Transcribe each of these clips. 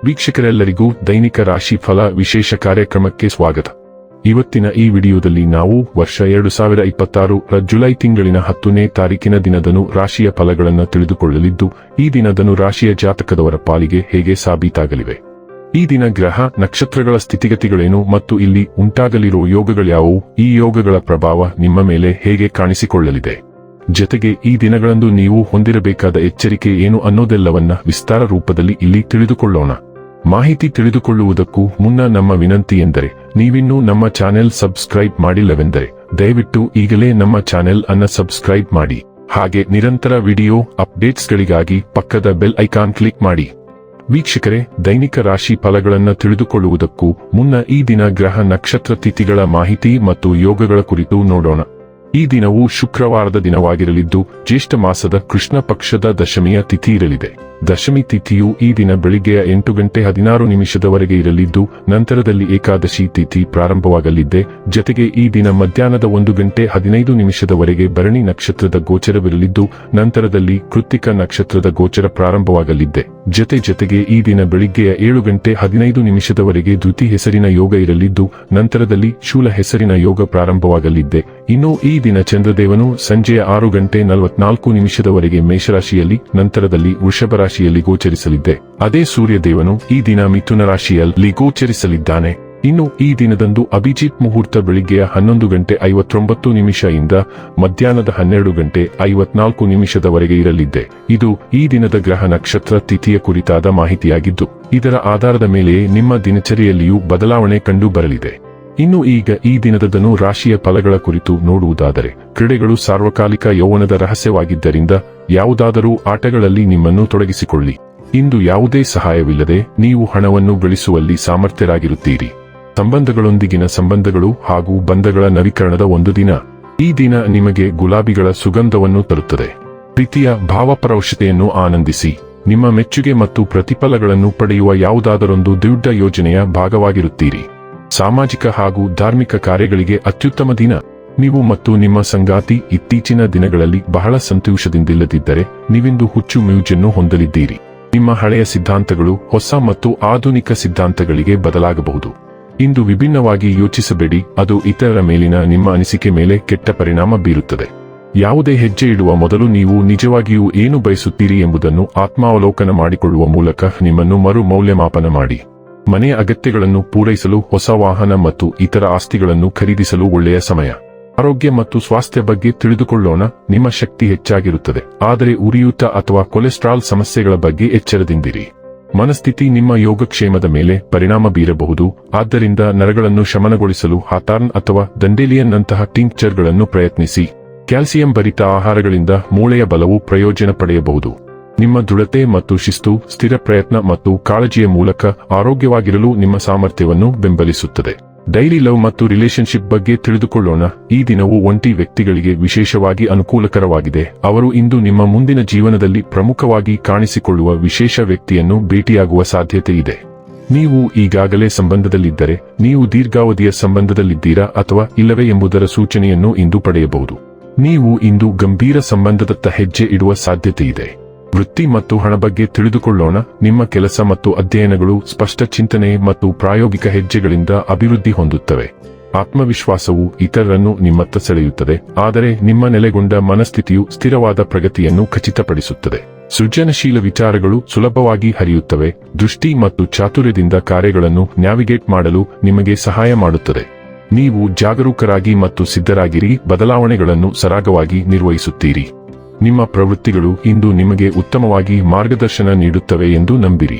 ವೀಕ್ಷಕರೆಲ್ಲರಿಗೂ ದೈನಿಕ ರಾಶಿ ಫಲ ವಿಶೇಷ ಕಾರ್ಯಕ್ರಮಕ್ಕೆ ಸ್ವಾಗತ. ಇವತ್ತಿನ ಈ ವಿಡಿಯೋದಲ್ಲಿ ನಾವು ವರ್ಷ 2026 ರ ಜುಲೈ ತಿಂಗಳಿನ 10ನೇ ತಾರೀಕಿನ ದಿನದನು ರಾಶಿಯ ಫಲಗಳನ್ನು ತಿಳಿದುಕೊಳ್ಳಲಿದ್ದು, ಈ ದಿನದನು ರಾಶಿಯ ಜಾತಕದವರ ಪಾಲಿಗೆ ಹೇಗೆ ಸಾಬೀತಾಗಲಿವೆ, ಈ ದಿನ ಗ್ರಹ ನಕ್ಷತ್ರಗಳ ಸ್ಥಿತಿಗತಿಗಳೇನು ಮತ್ತು ಇಲ್ಲಿ ಉಂಟಾಗಲಿರುವ ಯೋಗಗಳ್ಯಾವುವು, ಈ ಯೋಗಗಳ ಪ್ರಭಾವ ನಿಮ್ಮ ಮೇಲೆ ಹೇಗೆ ಕಾಣಿಸಿಕೊಳ್ಳಲಿದೆ, ಜೊತೆಗೆ ಈ ದಿನಗಳಂದು ನೀವು ಹೊಂದಿರಬೇಕಾದ ಎಚ್ಚರಿಕೆ ಏನು ಅನ್ನೋದೆಲ್ಲವನ್ನ ವಿಸ್ತಾರ ರೂಪದಲ್ಲಿ ಇಲ್ಲಿ ತಿಳಿದುಕೊಳ್ಳೋಣ. ಮಾಹಿತಿ ತಿಳಿದುಕೊಳ್ಳುವುದಕ್ಕೂ ಮುನ್ನ ನಮ್ಮ ವಿನಂತಿ ಎಂದರೆ, ನೀವಿನ್ನೂ ನಮ್ಮ ಚಾನೆಲ್ ಸಬ್ಸ್ಕ್ರೈಬ್ ಮಾಡಿಲ್ಲವೆಂದರೆ ದಯವಿಟ್ಟು ಈಗಲೇ ನಮ್ಮ ಚಾನೆಲ್ ಅನ್ನು ಸಬ್ಸ್ಕ್ರೈಬ್ ಮಾಡಿ. ಹಾಗೆ ನಿರಂತರ ವಿಡಿಯೋ ಅಪ್ಡೇಟ್ಸ್ಗಳಿಗಾಗಿ ಪಕ್ಕದ ಬೆಲ್ ಐಕಾನ್ ಕ್ಲಿಕ್ ಮಾಡಿ. ವೀಕ್ಷಕರೇ, ದೈನಿಕ ರಾಶಿ ಫಲಗಳನ್ನು ತಿಳಿದುಕೊಳ್ಳುವುದಕ್ಕೂ ಮುನ್ನ ಈ ದಿನ ಗ್ರಹ ನಕ್ಷತ್ರ ತಿಥಿಗಳ ಮಾಹಿತಿ ಮತ್ತು ಯೋಗಗಳ ಕುರಿತು ನೋಡೋಣ. ಈ ದಿನವು ಶುಕ್ರವಾರದ ದಿನವಾಗಿರಲಿದ್ದು, ಜ್ಯೇಷ್ಠ ಮಾಸದ ಕೃಷ್ಣ ಪಕ್ಷದ ದಶಮಿಯ ತಿಥಿ ಇರಲಿದೆ. ದಶಮಿ ತಿಥಿಯು ಈ ದಿನ ಬೆಳಿಗ್ಗೆಯ 8:16 ಇರಲಿದ್ದು, ನಂತರದಲ್ಲಿ ಏಕಾದಶಿ ತಿಥಿ ಪ್ರಾರಂಭವಾಗಲಿದೆ. ಜೊತೆಗೆ ಈ ದಿನ ಮಧ್ಯಾಹ್ನದ 1:15 ಭರಣಿ ನಕ್ಷತ್ರದ ಗೋಚರವಿರಲಿದ್ದು, ನಂತರದಲ್ಲಿ ಕೃತ್ತಿಕ ನಕ್ಷತ್ರದ ಗೋಚರ ಪ್ರಾರಂಭವಾಗಲಿದೆ. ಜೊತೆಗೆ ಈ ದಿನ ಬೆಳಿಗ್ಗೆಯ 7:15 ದ್ಯುತಿ ಹೆಸರಿನ ಯೋಗ ಇರಲಿದ್ದು, ನಂತರದಲ್ಲಿ ಶೂಲ ಹೆಸರಿನ ಯೋಗ ಪ್ರಾರಂಭವಾಗಲಿದೆ. ಇನ್ನು ಈ ದಿನ ಚಂದ್ರದೇವನು ಸಂಜೆಯ 6:44 ಮೇಷರಾಶಿಯಲ್ಲಿ, ನಂತರದಲ್ಲಿ ವೃಷಭ ರಾಶಿಯಲ್ಲಿ ಗೋಚರಿಸಲಿದೆ. ಅದೇ ಸೂರ್ಯದೇವನು ಈ ದಿನ ಮಿಥುನ ರಾಶಿಯಲ್ಲಿ ಗೋಚರಿಸಲಿದ್ದಾನೆ. ಇನ್ನು ಈ ದಿನದಂದು ಅಭಿಜಿತ್ ಮುಹೂರ್ತ ಬೆಳಿಗ್ಗೆಯ 11:59 ಇಂದ ಮಧ್ಯಾಹ್ನದ 12:54 ಇರಲಿದೆ. ಇದು ಈ ದಿನದ ಗ್ರಹ ನಕ್ಷತ್ರ ತಿಥಿಯ ಕುರಿತಾದ ಮಾಹಿತಿಯಾಗಿದ್ದು, ಇದರ ಆಧಾರದ ಮೇಲೆಯೇ ನಿಮ್ಮ ದಿನಚರಿಯಲ್ಲಿಯೂ ಬದಲಾವಣೆ ಕಂಡು ಬರಲಿದೆ. ಇನ್ನು ಈಗ ಈ ದಿನದನು ರಾಶಿಯ ಫಲಗಳ ಕುರಿತು ನೋಡುವುದಾದರೆ, ಕ್ರೀಡೆಗಳು ಸಾರ್ವಕಾಲಿಕ ಯೌವನದ ರಹಸ್ಯವಾಗಿದ್ದರಿಂದ ಯಾವುದಾದರೂ ಆಟಗಳಲ್ಲಿ ನಿಮ್ಮನ್ನು ತೊಡಗಿಸಿಕೊಳ್ಳಿ. ಇಂದು ಯಾವುದೇ ಸಹಾಯವಿಲ್ಲದೆ ನೀವು ಹಣವನ್ನು ಗಳಿಸುವಲ್ಲಿ ಸಮರ್ಥರಾಗಿರುತ್ತೀರಿ. ಸಂಬಂಧಗಳೊಂದಿಗಿನ ಸಂಬಂಧಗಳು ಹಾಗೂ ಬಂಧಗಳ ನವೀಕರಣದ ಒಂದು ದಿನ. ಈ ದಿನ ನಿಮಗೆ ಗುಲಾಬಿಗಳ ಸುಗಂಧವನ್ನು ತರುತ್ತದೆ. ಪ್ರೀತಿಯ ಭಾವಪರವಶತೆಯನ್ನು ಆನಂದಿಸಿ. ನಿಮ್ಮ ಮೆಚ್ಚುಗೆ ಮತ್ತು ಪ್ರತಿಫಲಗಳನ್ನು ಪಡೆಯುವ ಯಾವುದಾದರೊಂದು ದೃಢ ಯೋಜನೆಯ ಭಾಗವಾಗಿರುತ್ತೀರಿ. ಸಾಮಾಜಿಕ ಹಾಗೂ ಧಾರ್ಮಿಕ ಕಾರ್ಯಗಳಿಗೆ ಅತ್ಯುತ್ತಮ ದಿನ. ನೀವು ಮತ್ತು ನಿಮ್ಮ ಸಂಗಾತಿ ಇತ್ತೀಚಿನ ದಿನಗಳಲ್ಲಿ ಬಹಳ ಸಂತೋಷದಿಂದಿಲ್ಲದಿದ್ದರೆ ನೀವಿಂದು ಹುಚ್ಚು ಮ್ಯೂಜನ್ನು ಹೊಂದಲಿದ್ದೀರಿ. ನಿಮ್ಮ ಹಳೆಯ ಸಿದ್ಧಾಂತಗಳು ಹೊಸ ಮತ್ತು ಆಧುನಿಕ ಸಿದ್ಧಾಂತಗಳಿಗೆ ಬದಲಾಗಬಹುದು. ಇಂದು ವಿಭಿನ್ನವಾಗಿ ಯೋಚಿಸಬೇಡಿ, ಅದು ಇತರರ ಮೇಲಿನ ನಿಮ್ಮ ಅನಿಸಿಕೆ ಮೇಲೆ ಕೆಟ್ಟ ಪರಿಣಾಮ ಬೀರುತ್ತದೆ. ಯಾವುದೇ ಹೆಜ್ಜೆ ಇಡುವ ಮೊದಲು ನೀವು ನಿಜವಾಗಿಯೂ ಏನು ಬಯಸುತ್ತೀರಿ ಎಂಬುದನ್ನು ಆತ್ಮಾವಲೋಕನ ಮಾಡಿಕೊಳ್ಳುವ ಮೂಲಕ ನಿಮ್ಮನ್ನು ಮರು ಮೌಲ್ಯಮಾಪನ ಮಾಡಿ. ಮನೆಯ ಅಗತ್ಯಗಳನ್ನು ಪೂರೈಸಲು ಹೊಸ ವಾಹನ ಮತ್ತು ಇತರ ಆಸ್ತಿಗಳನ್ನು ಖರೀದಿಸಲು ಒಳ್ಳೆಯ ಸಮಯ. ಆರೋಗ್ಯ ಮತ್ತು ಸ್ವಾಸ್ಥ್ಯ ಬಗ್ಗೆ ತಿಳಿದುಕೊಳ್ಳೋಣ. ನಿಮ್ಮ ಶಕ್ತಿ ಹೆಚ್ಚಾಗಿರುತ್ತದೆ, ಆದರೆ ಉರಿಯೂತ ಅಥವಾ ಕೊಲೆಸ್ಟ್ರಾಲ್ ಸಮಸ್ಯೆಗಳ ಬಗ್ಗೆ ಎಚ್ಚರದಿಂದಿರಿ. ಮನಸ್ಥಿತಿ ನಿಮ್ಮ ಯೋಗಕ್ಷೇಮದ ಮೇಲೆ ಪರಿಣಾಮ ಬೀರಬಹುದು, ಆದ್ದರಿಂದ ನರಗಳನ್ನು ಶಮನಗೊಳಿಸಲು ಹಾತಾರ್ನ್ ಅಥವಾ ದಂಡೇಲಿಯನ್ನಂತಹ ಟಿಂಕ್ಚರ್ಗಳನ್ನು ಪ್ರಯತ್ನಿಸಿ. ಕ್ಯಾಲ್ಸಿಯಂ ಭರಿತ ಆಹಾರಗಳಿಂದ ಮೂಳೆಯ ಬಲವು ಪ್ರಯೋಜನ ಪಡೆಯಬಹುದು. ನಿಮ್ಮ ದೃಢತೆ ಮತ್ತು ಶಿಸ್ತು, ಸ್ಥಿರ ಪ್ರಯತ್ನ ಮತ್ತು ಕಾಳಜಿಯ ಮೂಲಕ ಆರೋಗ್ಯವಾಗಿರಲು ನಿಮ್ಮ ಸಾಮರ್ಥ್ಯವನ್ನು ಬೆಂಬಲಿಸುತ್ತದೆ. ಡೈಲಿ ಲವ್ ಮತ್ತು ರಿಲೇಶನ್ಶಿಪ್ ಬಗ್ಗೆ ತಿಳಿದುಕೊಳ್ಳೋಣ. ಈ ದಿನವು ಒಂಟಿ ವ್ಯಕ್ತಿಗಳಿಗೆ ವಿಶೇಷವಾಗಿ ಅನುಕೂಲಕರವಾಗಿದೆ. ಅವರು ಇಂದು ನಿಮ್ಮ ಮುಂದಿನ ಜೀವನದಲ್ಲಿ ಪ್ರಮುಖವಾಗಿ ಕಾಣಿಸಿಕೊಳ್ಳುವ ವಿಶೇಷ ವ್ಯಕ್ತಿಯನ್ನು ಭೇಟಿಯಾಗುವ ಸಾಧ್ಯತೆ ಇದೆ. ನೀವು ಈಗಾಗಲೇ ಸಂಬಂಧದಲ್ಲಿದ್ದರೆ, ನೀವು ದೀರ್ಘಾವಧಿಯ ಸಂಬಂಧದಲ್ಲಿದ್ದೀರಾ ಅಥವಾ ಇಲ್ಲವೇ ಎಂಬುದರ ಸೂಚನೆಯನ್ನು ಇಂದು ಪಡೆಯಬಹುದು. ನೀವು ಇಂದು ಗಂಭೀರ ಸಂಬಂಧದತ್ತ ಹೆಜ್ಜೆ ಇಡುವ ಸಾಧ್ಯತೆ ಇದೆ. ವೃತ್ತಿ ಮತ್ತು ಹಣ ಬಗ್ಗೆ ತಿಳಿದುಕೊಳ್ಳೋಣ. ನಿಮ್ಮ ಕೆಲಸ ಮತ್ತು ಅಧ್ಯಯನಗಳು ಸ್ಪಷ್ಟ ಚಿಂತನೆ ಮತ್ತು ಪ್ರಾಯೋಗಿಕ ಹೆಜ್ಜೆಗಳಿಂದ ಅಭಿವೃದ್ಧಿ ಹೊಂದುತ್ತವೆ. ಆತ್ಮವಿಶ್ವಾಸವು ಇತರರನ್ನು ನಿಮ್ಮತ್ತ ಸೆಳೆಯುತ್ತದೆ, ಆದರೆ ನಿಮ್ಮ ನೆಲೆಗೊಂಡ ಮನಸ್ಥಿತಿಯು ಸ್ಥಿರವಾದ ಪ್ರಗತಿಯನ್ನು ಖಚಿತಪಡಿಸುತ್ತದೆ. ಸೃಜನಶೀಲ ವಿಚಾರಗಳು ಸುಲಭವಾಗಿ ಹರಿಯುತ್ತವೆ. ದೃಷ್ಟಿ ಮತ್ತು ಚಾತುರ್ಯದಿಂದ ಕಾರ್ಯಗಳನ್ನು ನ್ಯಾವಿಗೇಟ್ ಮಾಡಲು ನಿಮಗೆ ಸಹಾಯ ಮಾಡುತ್ತದೆ. ನೀವು ಜಾಗರೂಕರಾಗಿ ಮತ್ತು ಸಿದ್ಧರಾಗಿರಿ, ಬದಲಾವಣೆಗಳನ್ನು ಸರಾಗವಾಗಿ ನಿರ್ವಹಿಸುತ್ತೀರಿ. ನಿಮ್ಮ ಪ್ರವೃತ್ತಿಗಳು ಇಂದು ನಿಮಗೆ ಉತ್ತಮವಾಗಿ ಮಾರ್ಗದರ್ಶನ ನೀಡುತ್ತವೆ ಎಂದು ನಂಬಿರಿ.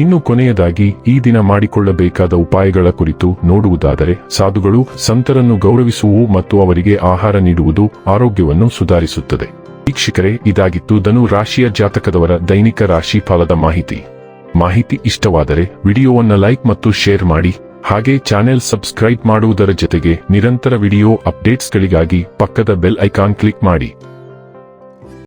ಇನ್ನು ಕೊನೆಯದಾಗಿ ಈ ದಿನ ಮಾಡಿಕೊಳ್ಳಬೇಕಾದ ಉಪಾಯಗಳ ಕುರಿತು ನೋಡುವುದಾದರೆ, ಸಾಧುಗಳು ಸಂತರನ್ನು ಗೌರವಿಸುವುದು ಮತ್ತು ಅವರಿಗೆ ಆಹಾರ ನೀಡುವುದು ಆರೋಗ್ಯವನ್ನು ಸುಧಾರಿಸುತ್ತದೆ. ವೀಕ್ಷಕರೇ, ಇದಾಗಿತ್ತು ಧನು ರಾಶಿಯ ಜಾತಕದವರ ದೈನಿಕ ರಾಶಿ ಫಲದ ಮಾಹಿತಿ ಇಷ್ಟವಾದರೆ ವಿಡಿಯೋವನ್ನು ಲೈಕ್ ಮತ್ತು ಶೇರ್ ಮಾಡಿ. ಹಾಗೆ ಚಾನೆಲ್ ಸಬ್ಸ್ಕ್ರೈಬ್ ಮಾಡುವುದರ ಜೊತೆಗೆ ನಿರಂತರ ವಿಡಿಯೋ ಅಪ್ಡೇಟ್ಸ್ಗಳಿಗಾಗಿ ಪಕ್ಕದ ಬೆಲ್ ಐಕಾನ್ ಕ್ಲಿಕ್ ಮಾಡಿ.